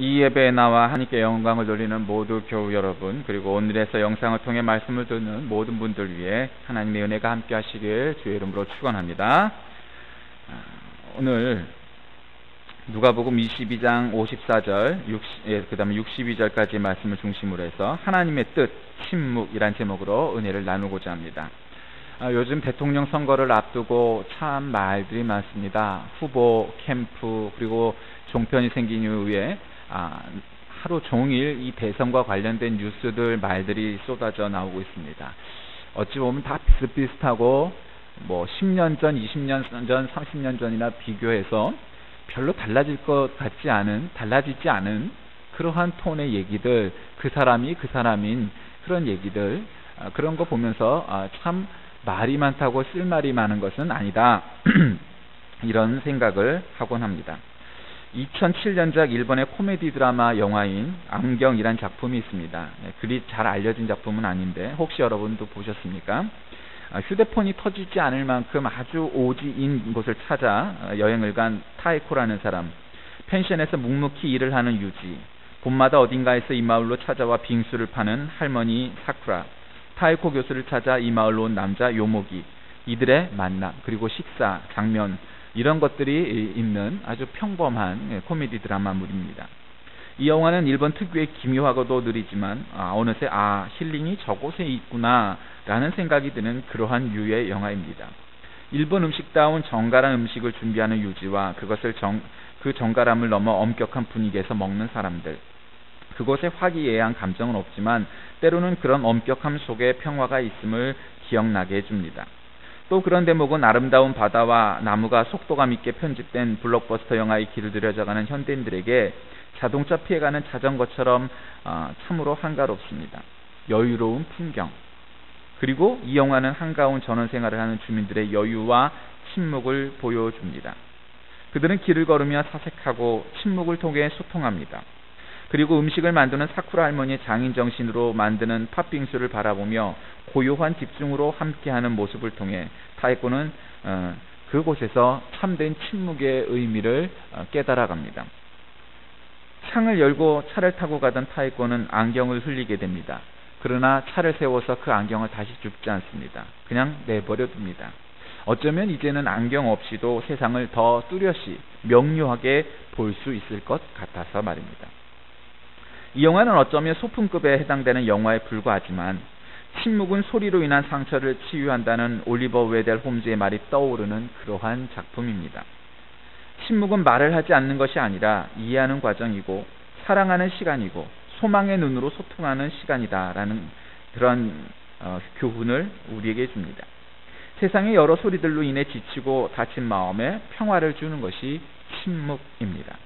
이 예배에 나와 하나님께 영광을 돌리는 모두 교우 여러분, 그리고 오늘에서 영상을 통해 말씀을 듣는 모든 분들 위해 하나님의 은혜가 함께 하시길 주의 이름으로 축원합니다. 오늘 누가복음 22장 54절 그 다음에 62절까지 말씀을 중심으로 해서 하나님의 뜻, 침묵이란 제목으로 은혜를 나누고자 합니다. 요즘 대통령 선거를 앞두고 참 말들이 많습니다. 후보, 캠프, 그리고 종편이 생긴 이후에 하루 종일 이 대선과 관련된 뉴스들, 말들이 쏟아져 나오고 있습니다. 어찌 보면 다 비슷비슷하고 10년 전, 20년 전, 30년 전이나 비교해서 별로 달라지지 않은 그러한 톤의 얘기들, 그 사람이 그 사람인 그런 얘기들, 그런 거 보면서 참 말이 많다고 쓸 말이 많은 것은 아니다. 이런 생각을 하곤 합니다. 2007년작 일본의 코미디 드라마 영화인 안경이란 작품이 있습니다. 그리 잘 알려진 작품은 아닌데 혹시 여러분도 보셨습니까? 휴대폰이 터지지 않을 만큼 아주 오지인 곳을 찾아 여행을 간 타에코라는 사람, 펜션에서 묵묵히 일을 하는 유지, 봄마다 어딘가에서 이 마을로 찾아와 빙수를 파는 할머니 사쿠라, 타에코 교수를 찾아 이 마을로 온 남자 요모기, 이들의 만남, 그리고 식사, 장면, 이런 것들이 있는 아주 평범한 코미디 드라마물입니다. 이 영화는 일본 특유의 기묘하고도 느리지만 어느새 힐링이 저곳에 있구나 라는 생각이 드는 그러한 유의 영화입니다. 일본 음식다운 정갈한 음식을 준비하는 유지와 그것을 그 정갈함을 넘어 엄격한 분위기에서 먹는 사람들, 그곳에 화기애애한 감정은 없지만 때로는 그런 엄격함 속에 평화가 있음을 기억나게 해줍니다. 또 그런 대목은 아름다운 바다와 나무가 속도감 있게 편집된 블록버스터 영화의 길을 들여져가는 현대인들에게 자동차 피해가는 자전거처럼 참으로 한가롭습니다. 여유로운 풍경, 그리고 이 영화는 한가운 전원생활을 하는 주민들의 여유와 침묵을 보여줍니다. 그들은 길을 걸으며 사색하고 침묵을 통해 소통합니다. 그리고 음식을 만드는 사쿠라 할머니의 장인정신으로 만드는 팥빙수를 바라보며 고요한 집중으로 함께하는 모습을 통해 타에코는 그곳에서 참된 침묵의 의미를 깨달아갑니다. 창을 열고 차를 타고 가던 타에코는 안경을 흘리게 됩니다. 그러나 차를 세워서 그 안경을 다시 줍지 않습니다. 그냥 내버려 둡니다. 어쩌면 이제는 안경 없이도 세상을 더 뚜렷이 명료하게 볼 수 있을 것 같아서 말입니다. 이 영화는 어쩌면 소품급에 해당되는 영화에 불과하지만 침묵은 소리로 인한 상처를 치유한다는 올리버 웨델 홈즈의 말이 떠오르는 그러한 작품입니다. 침묵은 말을 하지 않는 것이 아니라 이해하는 과정이고 사랑하는 시간이고 소망의 눈으로 소통하는 시간이다라는 그런 교훈을 우리에게 줍니다. 세상의 여러 소리들로 인해 지치고 다친 마음에 평화를 주는 것이 침묵입니다.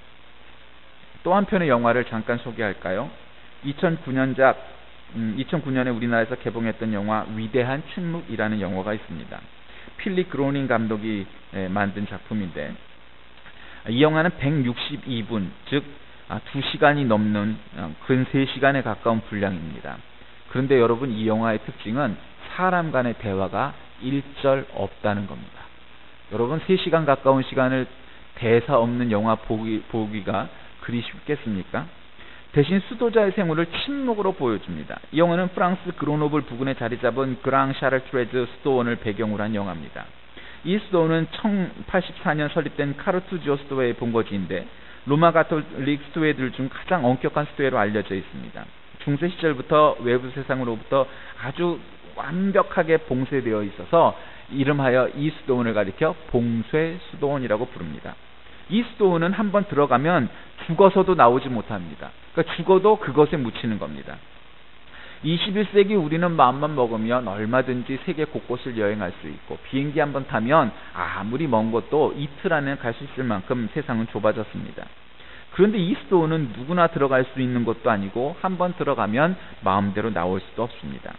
또 한편의 영화를 잠깐 소개할까요? 2009년에 우리나라에서 개봉했던 영화 위대한 침묵이라는 영화가 있습니다. 필립 그로닝 감독이 만든 작품인데 이 영화는 162분, 즉 2시간이 넘는 근 3시간에 가까운 분량입니다. 그런데 여러분, 이 영화의 특징은 사람 간의 대화가 일절 없다는 겁니다. 여러분, 3시간 가까운 시간을 대사 없는 영화 보기가 그리 쉽겠습니까? 대신 수도자의 생활을 침묵으로 보여줍니다. 이 영화는 프랑스 그로노블 부근에 자리 잡은 그랑 샤를트레즈 수도원을 배경으로 한 영화입니다. 이 수도원은 1084년 설립된 카르투지오 수도회의 본거지인데 로마 가톨릭 수도회들 중 가장 엄격한 수도회로 알려져 있습니다. 중세 시절부터 외부 세상으로부터 아주 완벽하게 봉쇄되어 있어서 이름하여 이 수도원을 가리켜 봉쇄 수도원이라고 부릅니다. 이 수도원은 한번 들어가면 죽어서도 나오지 못합니다. 그러니까 죽어도 그것에 묻히는 겁니다. 21세기 우리는 마음만 먹으면 얼마든지 세계 곳곳을 여행할 수 있고 비행기 한번 타면 아무리 먼 곳도 이틀 안에 갈 수 있을 만큼 세상은 좁아졌습니다. 그런데 이 수도원은 누구나 들어갈 수 있는 곳도 아니고 한번 들어가면 마음대로 나올 수도 없습니다.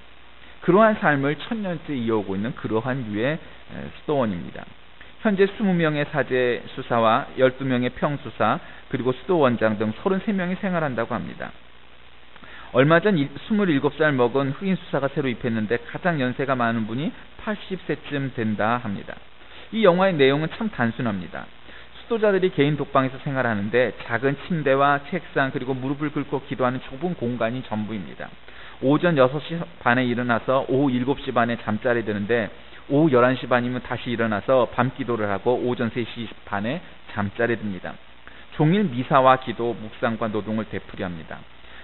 그러한 삶을 1000년째 이어오고 있는 그러한 유의 수도원입니다. 현재 20명의 사제 수사와 12명의 평수사, 그리고 수도원장 등 33명이 생활한다고 합니다. 얼마 전 27살 먹은 흑인 수사가 새로 입혔는데 가장 연세가 많은 분이 80세쯤 된다 합니다. 이 영화의 내용은 참 단순합니다. 수도자들이 개인 독방에서 생활하는데 작은 침대와 책상 그리고 무릎을 꿇고 기도하는 좁은 공간이 전부입니다. 오전 6시 반에 일어나서 오후 7시 반에 잠자리 드는데 오후 11시 반이면 다시 일어나서 밤 기도를 하고 오전 3시 반에 잠자리 듭니다. 종일 미사와 기도, 묵상과 노동을 되풀이 합니다.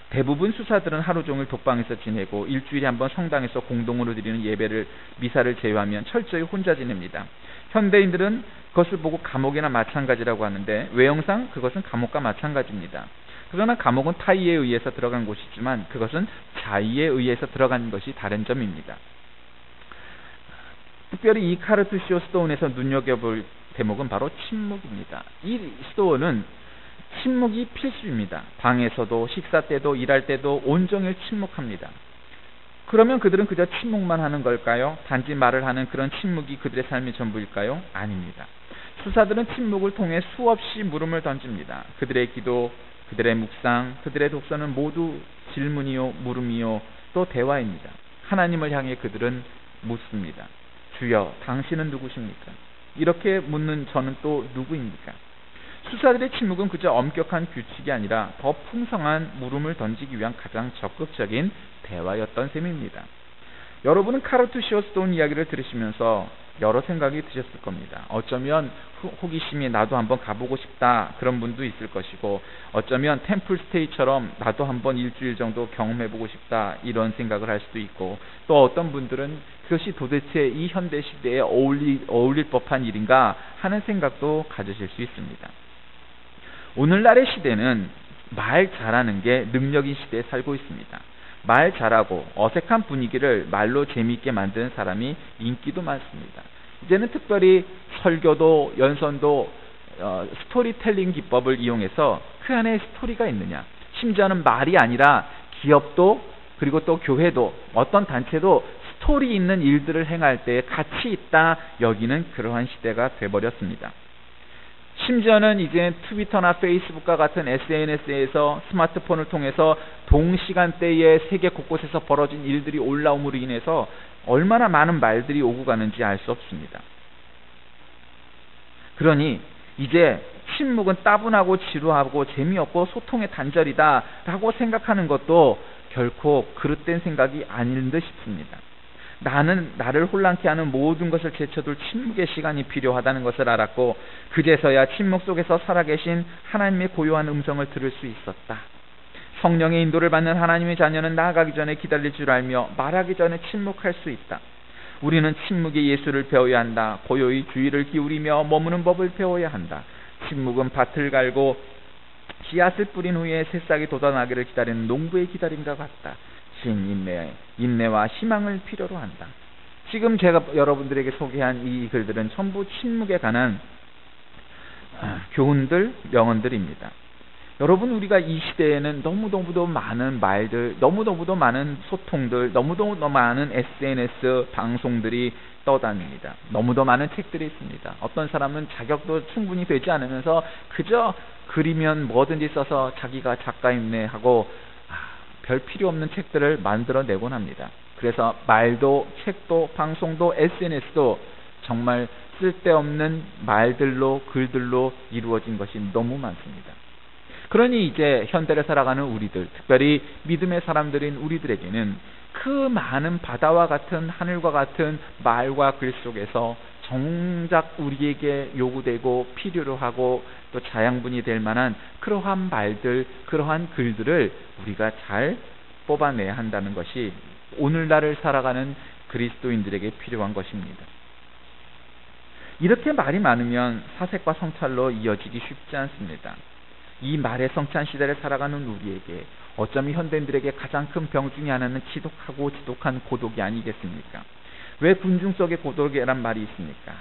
대부분 수사들은 하루 종일 독방에서 지내고 일주일에 한 번 성당에서 공동으로 드리는 예배를 미사를 제외하면 철저히 혼자 지냅니다. 현대인들은 그것을 보고 감옥이나 마찬가지라고 하는데 외형상 그것은 감옥과 마찬가지입니다. 그러나 감옥은 타의에 의해서 들어간 곳이지만 그것은 자의에 의해서 들어간 것이 다른 점입니다. 특별히 이 카르투시오 스토운에서 눈여겨볼 대목은 바로 침묵입니다. 이 스토운은 침묵이 필수입니다. 방에서도 식사 때도 일할 때도 온종일 침묵합니다. 그러면 그들은 그저 침묵만 하는 걸까요? 단지 말을 하는 그런 침묵이 그들의 삶의 전부일까요? 아닙니다. 수사들은 침묵을 통해 수없이 물음을 던집니다. 그들의 기도, 그들의 묵상, 그들의 독서는 모두 질문이요 물음이요 또 대화입니다. 하나님을 향해 그들은 묻습니다. 주여, 당신은 누구십니까? 이렇게 묻는 저는 또 누구입니까? 수사들의 침묵은 그저 엄격한 규칙이 아니라 더 풍성한 물음을 던지기 위한 가장 적극적인 대화였던 셈입니다. 여러분은 카르투시오 스토운 이야기를 들으시면서 여러 생각이 드셨을 겁니다. 어쩌면 호기심이 나도 한번 가보고 싶다 그런 분도 있을 것이고 어쩌면 템플스테이처럼 나도 한번 일주일 정도 경험해보고 싶다 이런 생각을 할 수도 있고 또 어떤 분들은 그것이 도대체 이 현대시대에 어울릴 법한 일인가 하는 생각도 가지실 수 있습니다. 오늘날의 시대는 말 잘하는 게 능력인 시대에 살고 있습니다. 말 잘하고 어색한 분위기를 말로 재미있게 만드는 사람이 인기도 많습니다. 이제는 특별히 설교도 연선도 스토리텔링 기법을 이용해서 그 안에 스토리가 있느냐, 심지어는 말이 아니라 기업도 그리고 또 교회도 어떤 단체도 스토리 있는 일들을 행할 때 가치 있다 여기는 그러한 시대가 돼버렸습니다. 심지어는 이제 트위터나 페이스북과 같은 SNS에서 스마트폰을 통해서 동시간대에 세계 곳곳에서 벌어진 일들이 올라옴으로 인해서 얼마나 많은 말들이 오고 가는지 알 수 없습니다. 그러니 이제 침묵은 따분하고 지루하고 재미없고 소통의 단절이다 라고 생각하는 것도 결코 그릇된 생각이 아닌 듯 싶습니다. 나를 혼란케 하는 모든 것을 제쳐둘 침묵의 시간이 필요하다는 것을 알았고 그제서야 침묵 속에서 살아계신 하나님의 고요한 음성을 들을 수 있었다. 성령의 인도를 받는 하나님의 자녀는 나아가기 전에 기다릴 줄 알며 말하기 전에 침묵할 수 있다. 우리는 침묵의 예수를 배워야 한다. 고요히 주의를 기울이며 머무는 법을 배워야 한다. 침묵은 밭을 갈고 씨앗을 뿌린 후에 새싹이 돋아나기를 기다리는 농부의 기다림과 같다. 인내와 희망을 필요로 한다. 지금 제가 여러분들에게 소개한 이 글들은 전부 침묵에 관한 교훈들, 명언들입니다. 여러분, 우리가 이 시대에는 너무너무도 많은 말들, 너무너무도 많은 소통들, 너무너무 많은 SNS 방송들이 떠다닙니다. 너무도 많은 책들이 있습니다. 어떤 사람은 자격도 충분히 되지 않으면서 그저 글이면 뭐든지 써서 자기가 작가입네 하고 별 필요 없는 책들을 만들어내곤 합니다. 그래서 말도 책도 방송도 SNS도 정말 쓸데없는 말들로 글들로 이루어진 것이 너무 많습니다. 그러니 이제 현대를 살아가는 우리들, 특별히 믿음의 사람들인 우리들에게는 그 많은 바다와 같은 하늘과 같은 말과 글 속에서 정작 우리에게 요구되고 필요로 하고 또 자양분이 될 만한 그러한 말들, 그러한 글들을 우리가 잘 뽑아내야 한다는 것이 오늘날을 살아가는 그리스도인들에게 필요한 것입니다. 이렇게 말이 많으면 사색과 성찰로 이어지기 쉽지 않습니다. 이 말의 성찬 시대를 살아가는 우리에게 어쩌면 현대인들에게 가장 큰 병 중에 하나는 지독한 고독이 아니겠습니까? 왜 군중 속의 고독이란 말이 있습니까?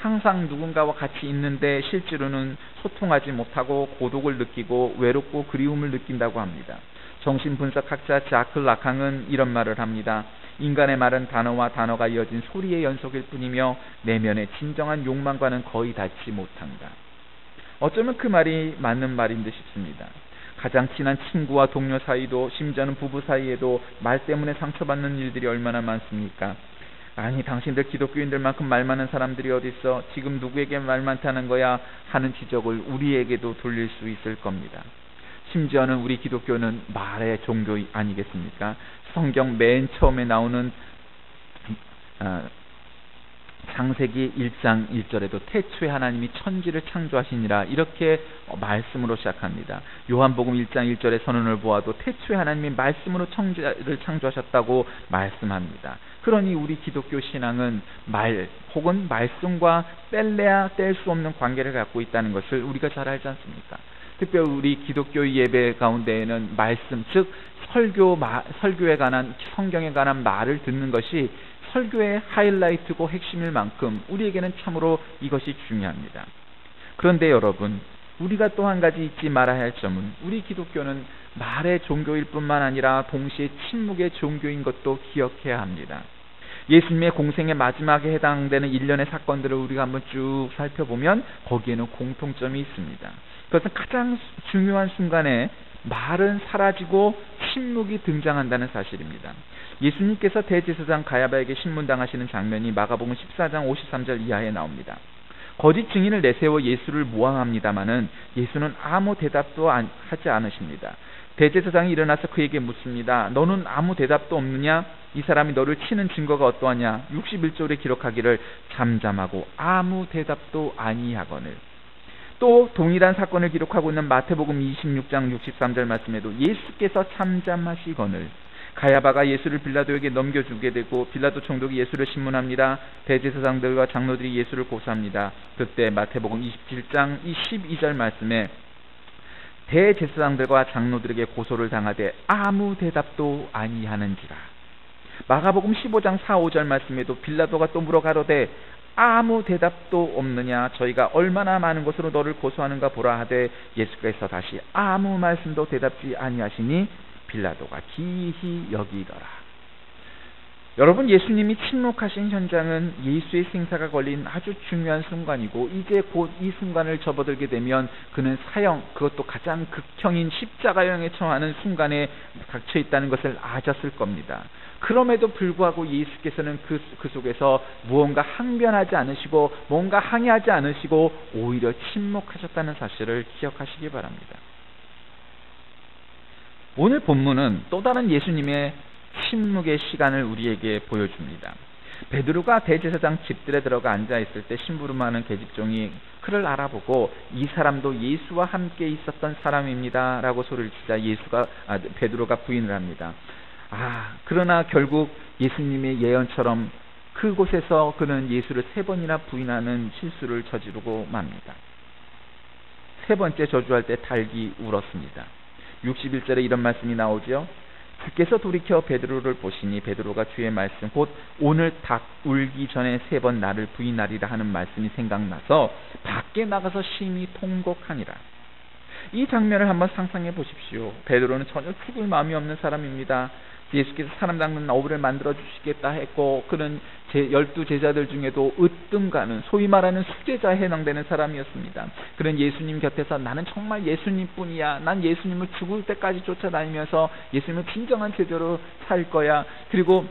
항상 누군가와 같이 있는데 실제로는 소통하지 못하고 고독을 느끼고 외롭고 그리움을 느낀다고 합니다. 정신분석학자 자크 라캉은 이런 말을 합니다. 인간의 말은 단어와 단어가 이어진 소리의 연속일 뿐이며 내면의 진정한 욕망과는 거의 닿지 못한다. 어쩌면 그 말이 맞는 말인 듯 싶습니다. 가장 친한 친구와 동료 사이도 심지어는 부부 사이에도 말 때문에 상처받는 일들이 얼마나 많습니까? 아니 당신들 기독교인들만큼 말 많은 사람들이 어디 있어? 지금 누구에게 말 많다는 거야? 하는 지적을 우리에게도 돌릴 수 있을 겁니다. 심지어는 우리 기독교는 말의 종교 아니겠습니까? 성경 맨 처음에 나오는 창세기 1장 1절에도 태초에 하나님이 천지를 창조하시니라 이렇게 말씀으로 시작합니다. 요한복음 1장 1절의 선언을 보아도 태초에 하나님이 말씀으로 천지를 창조하셨다고 말씀합니다. 그러니 우리 기독교 신앙은 말 혹은 말씀과 뗄래야 뗄 수 없는 관계를 갖고 있다는 것을 우리가 잘 알지 않습니까? 특별히 우리 기독교 예배 가운데에는 말씀, 즉 설교에 관한 성경에 관한 말을 듣는 것이 설교의 하이라이트고 핵심일 만큼 우리에게는 참으로 이것이 중요합니다. 그런데 여러분, 우리가 또 한 가지 잊지 말아야 할 점은 우리 기독교는 말의 종교일 뿐만 아니라 동시에 침묵의 종교인 것도 기억해야 합니다. 예수님의 공생의 마지막에 해당되는 일련의 사건들을 우리가 한번 쭉 살펴보면 거기에는 공통점이 있습니다. 그것은 가장 중요한 순간에 말은 사라지고 침묵이 등장한다는 사실입니다. 예수님께서 대제사장 가야바에게 신문당하시는 장면이 마가복음 14장 53절 이하에 나옵니다. 거짓 증인을 내세워 예수를 모함합니다마는 예수는 아무 대답도 하지 않으십니다. 대제사장이 일어나서 그에게 묻습니다. 너는 아무 대답도 없느냐? 이 사람이 너를 치는 증거가 어떠하냐? 61절에 기록하기를 잠잠하고 아무 대답도 아니하거늘. 또 동일한 사건을 기록하고 있는 마태복음 26장 63절 말씀에도 예수께서 잠잠하시거늘 가야바가 예수를 빌라도에게 넘겨주게 되고 빌라도 총독이 예수를 신문합니다. 대제사장들과 장로들이 예수를 고소합니다. 그때 마태복음 27장 12절 말씀에 대제사장들과 장로들에게 고소를 당하되 아무 대답도 아니하는지라. 마가복음 15장 4, 5절 말씀에도 빌라도가 또 물어 가로되 아무 대답도 없느냐? 저희가 얼마나 많은 것으로 너를 고소하는가 보라 하되 예수께서 다시 아무 말씀도 대답지 아니하시니 빌라도가 기이히 여기더라. 여러분, 예수님이 침묵하신 현장은 예수의 생사가 걸린 아주 중요한 순간이고 이제 곧 이 순간을 접어들게 되면 그는 사형, 그것도 가장 극형인 십자가형에 처하는 순간에 닥쳐 있다는 것을 아셨을 겁니다. 그럼에도 불구하고 예수께서는 그 속에서 무언가 항변하지 않으시고 뭔가 항의하지 않으시고 오히려 침묵하셨다는 사실을 기억하시기 바랍니다. 오늘 본문은 또 다른 예수님의 침묵의 시간을 우리에게 보여줍니다. 베드로가 대제사장 집들에 들어가 앉아있을 때 심부름하는 계집종이 그를 알아보고 이 사람도 예수와 함께 있었던 사람입니다 라고 소리를 치자 베드로가 부인을 합니다. 그러나 결국 예수님의 예언처럼 그곳에서 그는 예수를 3번이나 부인하는 실수를 저지르고 맙니다. 3번째 저주할 때 닭이 울었습니다. 61절에 이런 말씀이 나오죠. 주께서 돌이켜 베드로를 보시니 베드로가 주의 말씀 곧 오늘 닭 울기 전에 3번 나를 부인하리라 하는 말씀이 생각나서 밖에 나가서 심히 통곡하니라. 이 장면을 한번 상상해 보십시오. 베드로는 전혀 죽을 마음이 없는 사람입니다. 예수께서 사람 닦는 어부를 만들어 주시겠다 했고 그는 12제자들 중에도 으뜸가는 소위 말하는 수제자에 해당되는 사람이었습니다. 그는 예수님 곁에서 나는 정말 예수님뿐이야. 난 예수님을 죽을 때까지 쫓아다니면서 예수님을 진정한 제자로 살 거야. 그리고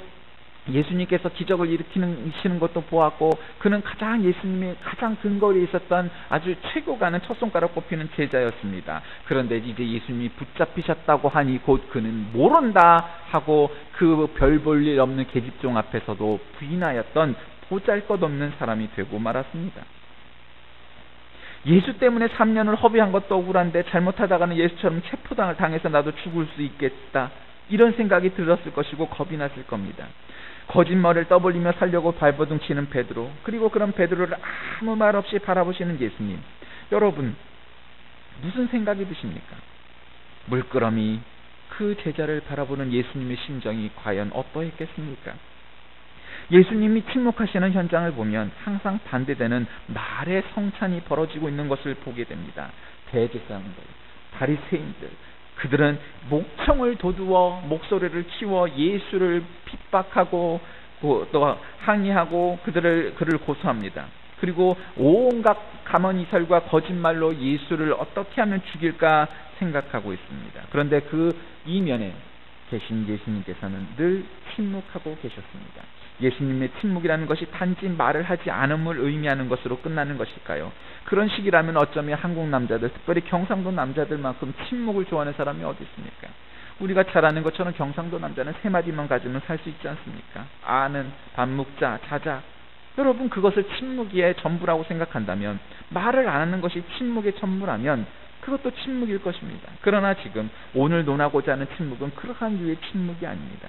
예수님께서 기적을 일으키시는 것도 보았고 그는 예수님의 가장 근거리에 있었던 아주 최고 가는 첫 손가락 꼽히는 제자였습니다. 그런데 이제 예수님이 붙잡히셨다고 하니 곧 그는 모른다 하고 그 별 볼 일 없는 계집종 앞에서도 부인하였던 보잘것없는 사람이 되고 말았습니다. 예수 때문에 3년을 허비한 것도 억울한데 잘못하다가는 예수처럼 체포당을 당해서 나도 죽을 수 있겠다 이런 생각이 들었을 것이고 겁이 났을 겁니다. 거짓말을 떠벌리며 살려고 발버둥 치는 베드로, 그리고 그런 베드로를 아무 말 없이 바라보시는 예수님. 여러분, 무슨 생각이 드십니까? 물끄러미 그 제자를 바라보는 예수님의 심정이 과연 어떠했겠습니까? 예수님이 침묵하시는 현장을 보면 항상 반대되는 말의 성찬이 벌어지고 있는 것을 보게 됩니다. 대제사장들, 바리새인들, 그들은 목청을 돋우어 목소리를 키워 예수를 핍박하고 또 항의하고 그를 고소합니다. 그리고 온갖 가면이설과 거짓말로 예수를 어떻게 하면 죽일까 생각하고 있습니다. 그런데 그 이면에 계신 예수님께서는 늘 침묵하고 계셨습니다. 예수님의 침묵이라는 것이 단지 말을 하지 않음을 의미하는 것으로 끝나는 것일까요? 그런 식이라면 어쩌면 한국 남자들, 특별히 경상도 남자들만큼 침묵을 좋아하는 사람이 어디 있습니까? 우리가 잘 아는 것처럼 경상도 남자는 3마디만 가지면 살 수 있지 않습니까? 아는, 밥 먹자, 자자. 여러분, 그것을 침묵의 전부라고 생각한다면, 말을 안 하는 것이 침묵의 전부라면 그것도 침묵일 것입니다. 그러나 지금 오늘 논하고자 하는 침묵은 그러한 류의 침묵이 아닙니다.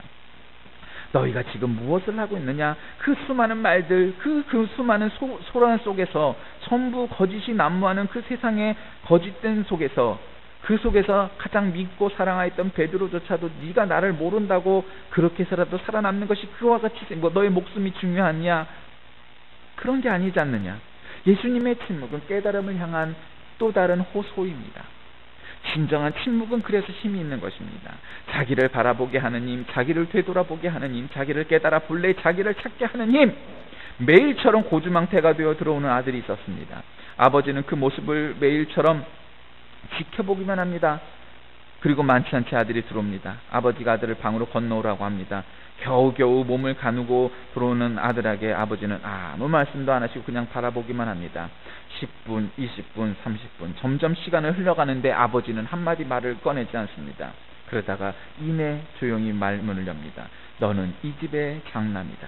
너희가 지금 무엇을 하고 있느냐? 그 수많은 말들, 그 수많은 소란 속에서, 전부 거짓이 난무하는 그 세상의 거짓된 속에서, 그 속에서 가장 믿고 사랑하였던 베드로조차도 네가 나를 모른다고 그렇게 해서라도 살아남는 것이 그와 같이 너의 목숨이 중요하냐? 그런 게 아니지 않느냐? 예수님의 침묵은 깨달음을 향한 또 다른 호소입니다. 진정한 침묵은 그래서 힘이 있는 것입니다. 자기를 바라보게 하는 힘, 자기를 되돌아보게 하는 힘, 자기를 깨달아 본래 자기를 찾게 하는 힘. 매일처럼 고주망태가 되어 들어오는 아들이 있었습니다. 아버지는 그 모습을 매일처럼 지켜보기만 합니다. 그리고 많지 않게 아들이 들어옵니다. 아버지가 아들을 방으로 건너오라고 합니다. 겨우겨우 몸을 가누고 들어오는 아들에게 아버지는 아무 말씀도 안 하시고 그냥 바라보기만 합니다. 10분, 20분, 30분 점점 시간을 흘러가는데 아버지는 한마디 말을 꺼내지 않습니다. 그러다가 이내 조용히 말문을 엽니다. 너는 이 집의 장남이다.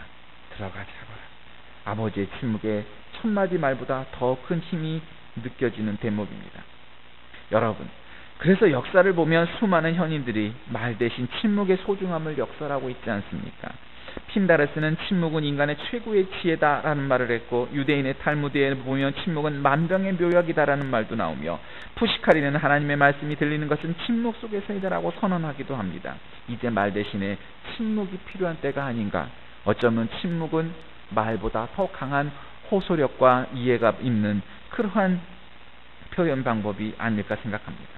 들어가자고라. 아버지의 침묵에 첫마디 말보다 더 큰 힘이 느껴지는 대목입니다. 여러분, 그래서 역사를 보면 수많은 현인들이 말 대신 침묵의 소중함을 역설하고 있지 않습니까? 핀다레스는 침묵은 인간의 최고의 지혜다라는 말을 했고, 유대인의 탈무드에 보면 침묵은 만병의 묘약이다라는 말도 나오며, 푸시카리는 하나님의 말씀이 들리는 것은 침묵 속에서이다라고 선언하기도 합니다. 이제 말 대신에 침묵이 필요한 때가 아닌가? 어쩌면 침묵은 말보다 더 강한 호소력과 이해가 있는 그러한 표현 방법이 아닐까 생각합니다.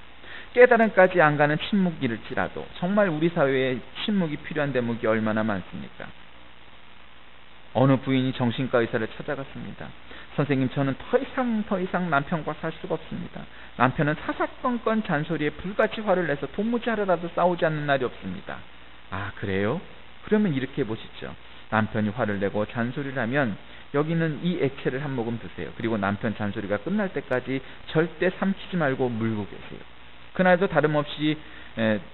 깨달음까지 안 가는 침묵일지라도 정말 우리 사회에 침묵이 필요한 대목이 얼마나 많습니까? 어느 부인이 정신과 의사를 찾아갔습니다. 선생님, 저는 더 이상 남편과 살 수가 없습니다. 남편은 사사건건 잔소리에 불같이 화를 내서 도무지 하루라도 싸우지 않는 날이 없습니다. 아, 그래요? 그러면 이렇게 해보시죠. 남편이 화를 내고 잔소리를 하면 여기는 이 액체를 한 모금 드세요. 그리고 남편 잔소리가 끝날 때까지 절대 삼키지 말고 물고 계세요. 그날도 다름없이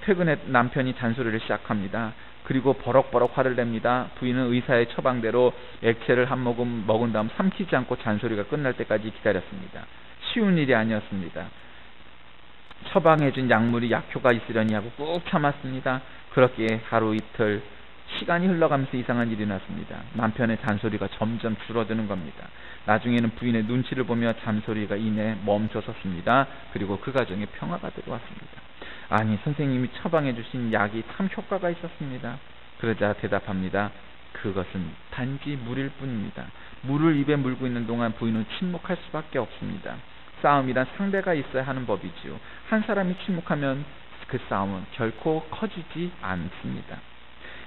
퇴근에 남편이 잔소리를 시작합니다. 그리고 버럭버럭 화를 냅니다. 부인은 의사의 처방대로 액체를 한 모금 먹은 다음 삼키지 않고 잔소리가 끝날 때까지 기다렸습니다. 쉬운 일이 아니었습니다. 처방해준 약물이 약효가 있으려니 하고 꾹 참았습니다. 그렇게 하루 이틀 시간이 흘러가면서 이상한 일이 났습니다. 남편의 잔소리가 점점 줄어드는 겁니다. 나중에는 부인의 눈치를 보며 잔소리가 이내 멈춰섰습니다. 그리고 그 가정에 평화가 들어왔습니다. 아니, 선생님이 처방해 주신 약이 참 효과가 있었습니다. 그러자 대답합니다. 그것은 단지 물일 뿐입니다. 물을 입에 물고 있는 동안 부인은 침묵할 수밖에 없습니다. 싸움이란 상대가 있어야 하는 법이지요. 한 사람이 침묵하면 그 싸움은 결코 커지지 않습니다.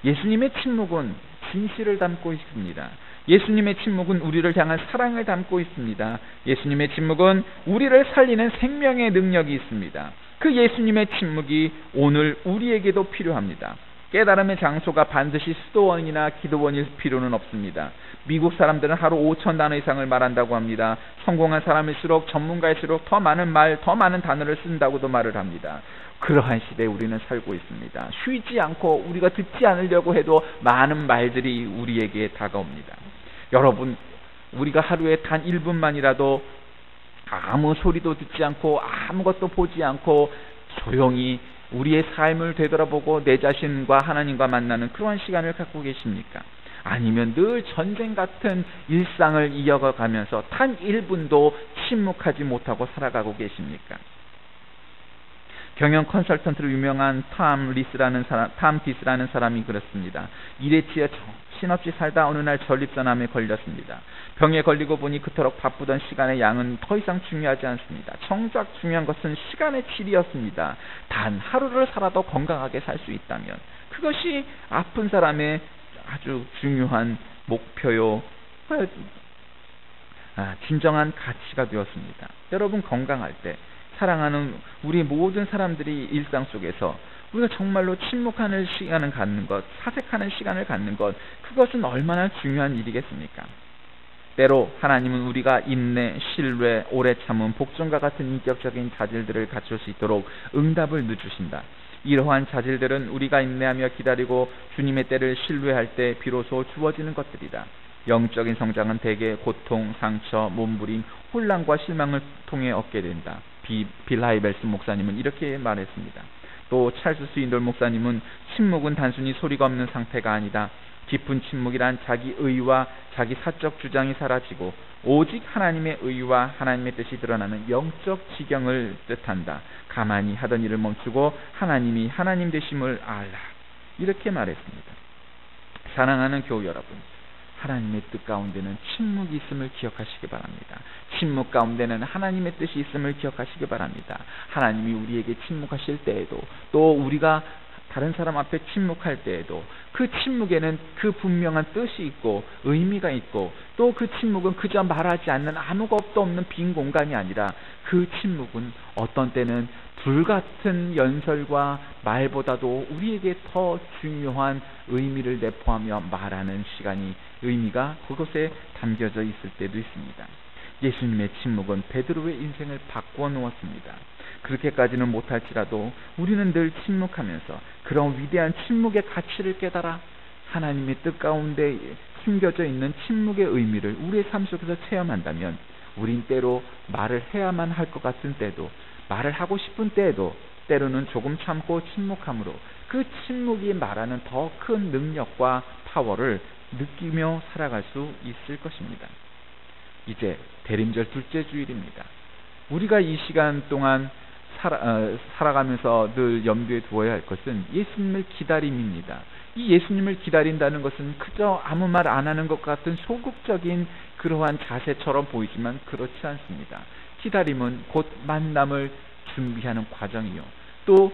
예수님의 침묵은 진실을 담고 있습니다. 예수님의 침묵은 우리를 향한 사랑을 담고 있습니다. 예수님의 침묵은 우리를 살리는 생명의 능력이 있습니다. 그 예수님의 침묵이 오늘 우리에게도 필요합니다. 깨달음의 장소가 반드시 수도원이나 기도원일 필요는 없습니다. 미국 사람들은 하루 5,000단어 이상을 말한다고 합니다. 성공한 사람일수록, 전문가일수록 더 많은 단어를 쓴다고도 말을 합니다. 그러한 시대에 우리는 살고 있습니다. 쉬지 않고 우리가 듣지 않으려고 해도 많은 말들이 우리에게 다가옵니다. 여러분, 우리가 하루에 단 1분만이라도 아무 소리도 듣지 않고 아무것도 보지 않고 조용히 우리의 삶을 되돌아보고 내 자신과 하나님과 만나는 그러한 시간을 갖고 계십니까? 아니면 늘 전쟁 같은 일상을 이어가면서 단 1분도 침묵하지 못하고 살아가고 계십니까? 경영 컨설턴트로 유명한 탐 디스라는 사람이 그렇습니다. 일에 치여 정신없이 살다 어느 날 전립선암에 걸렸습니다. 병에 걸리고 보니 그토록 바쁘던 시간의 양은 더 이상 중요하지 않습니다. 정작 중요한 것은 시간의 질이었습니다. 단 하루를 살아도 건강하게 살 수 있다면 그것이 아픈 사람의 아주 중요한 목표요, 진정한 가치가 되었습니다. 여러분, 건강할 때 사랑하는 우리 모든 사람들이 일상 속에서 우리가 정말로 침묵하는 시간을 갖는 것, 사색하는 시간을 갖는 것, 그것은 얼마나 중요한 일이겠습니까? 때로 하나님은 우리가 인내, 신뢰, 오래 참음, 복종과 같은 인격적인 자질들을 갖출 수 있도록 응답을 늦추신다. 이러한 자질들은 우리가 인내하며 기다리고 주님의 때를 신뢰할 때 비로소 주어지는 것들이다. 영적인 성장은 대개 고통, 상처, 몸부림, 혼란과 실망을 통해 얻게 된다. 빌 하이벨스 목사님은 이렇게 말했습니다. 또 찰스 스윈돌 목사님은 침묵은 단순히 소리가 없는 상태가 아니다. 깊은 침묵이란 자기 의와 자기 사적 주장이 사라지고 오직 하나님의 의와 하나님의 뜻이 드러나는 영적 지경을 뜻한다. 가만히 하던 일을 멈추고 하나님이 하나님 되심을 알라. 이렇게 말했습니다. 사랑하는 교우 여러분, 하나님의 뜻 가운데는 침묵이 있음을 기억하시기 바랍니다. 침묵 가운데는 하나님의 뜻이 있음을 기억하시기 바랍니다. 하나님이 우리에게 침묵하실 때에도, 또 우리가 다른 사람 앞에 침묵할 때에도 그 침묵에는 그 분명한 뜻이 있고 의미가 있고, 또 그 침묵은 그저 말하지 않는 아무것도 없는 빈 공간이 아니라 그 침묵은 어떤 때는 불같은 연설과 말보다도 우리에게 더 중요한 의미를 내포하며 말하는 시간이, 의미가 그곳에 담겨져 있을 때도 있습니다. 예수님의 침묵은 베드로의 인생을 바꾸어 놓았습니다. 그렇게까지는 못할지라도 우리는 늘 침묵하면서 그런 위대한 침묵의 가치를 깨달아 하나님의 뜻 가운데 숨겨져 있는 침묵의 의미를 우리의 삶 속에서 체험한다면, 우린 때로 말을 해야만 할 것 같은 때도, 말을 하고 싶은 때에도 때로는 조금 참고 침묵함으로 그 침묵이 말하는 더 큰 능력과 파워를 느끼며 살아갈 수 있을 것입니다. 이제 대림절 둘째 주일입니다. 우리가 이 시간 동안 살아가면서 늘 염두에 두어야 할 것은 예수님을 기다림입니다. 이 예수님을 기다린다는 것은 그저 아무 말 안 하는 것 같은 소극적인 그러한 자세처럼 보이지만 그렇지 않습니다. 기다림은 곧 만남을 준비하는 과정이요, 또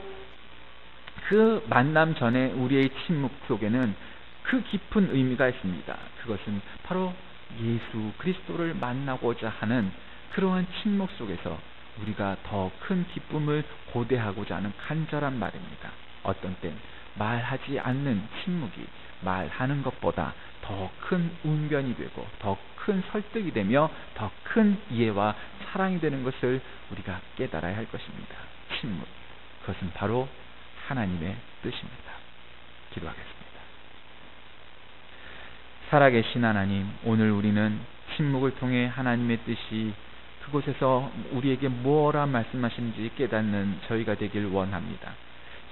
그 만남 전에 우리의 침묵 속에는 그 깊은 의미가 있습니다. 그것은 바로 예수 그리스도를 만나고자 하는 그러한 침묵 속에서 우리가 더 큰 기쁨을 고대하고자 하는 간절한 말입니다. 어떤 땐 말하지 않는 침묵이 말하는 것보다 더 큰 웅변이 되고 더 큰 설득이 되며 더 큰 이해와 사랑이 되는 것을 우리가 깨달아야 할 것입니다. 침묵, 그것은 바로 하나님의 뜻입니다. 기도하겠습니다. 살아계신 하나님, 오늘 우리는 침묵을 통해 하나님의 뜻이 그곳에서 우리에게 뭐라 말씀하시는지 깨닫는 저희가 되길 원합니다.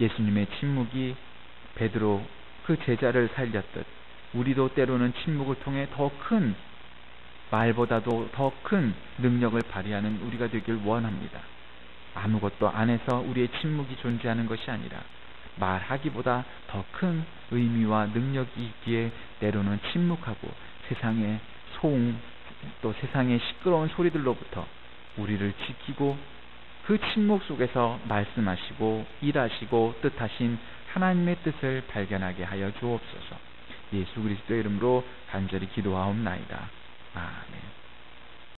예수님의 침묵이 베드로 그 제자를 살렸듯 우리도 때로는 침묵을 통해 더 큰, 말보다도 더 큰 능력을 발휘하는 우리가 되길 원합니다. 아무것도 안 해서 우리의 침묵이 존재하는 것이 아니라 말하기보다 더 큰 의미와 능력이 있기에 때로는 침묵하고 세상의 소음, 또 세상의 시끄러운 소리들로부터 우리를 지키고 그 침묵 속에서 말씀하시고 일하시고 뜻하신 하나님의 뜻을 발견하게 하여 주옵소서. 예수 그리스도의 이름으로 간절히 기도하옵나이다. 아멘.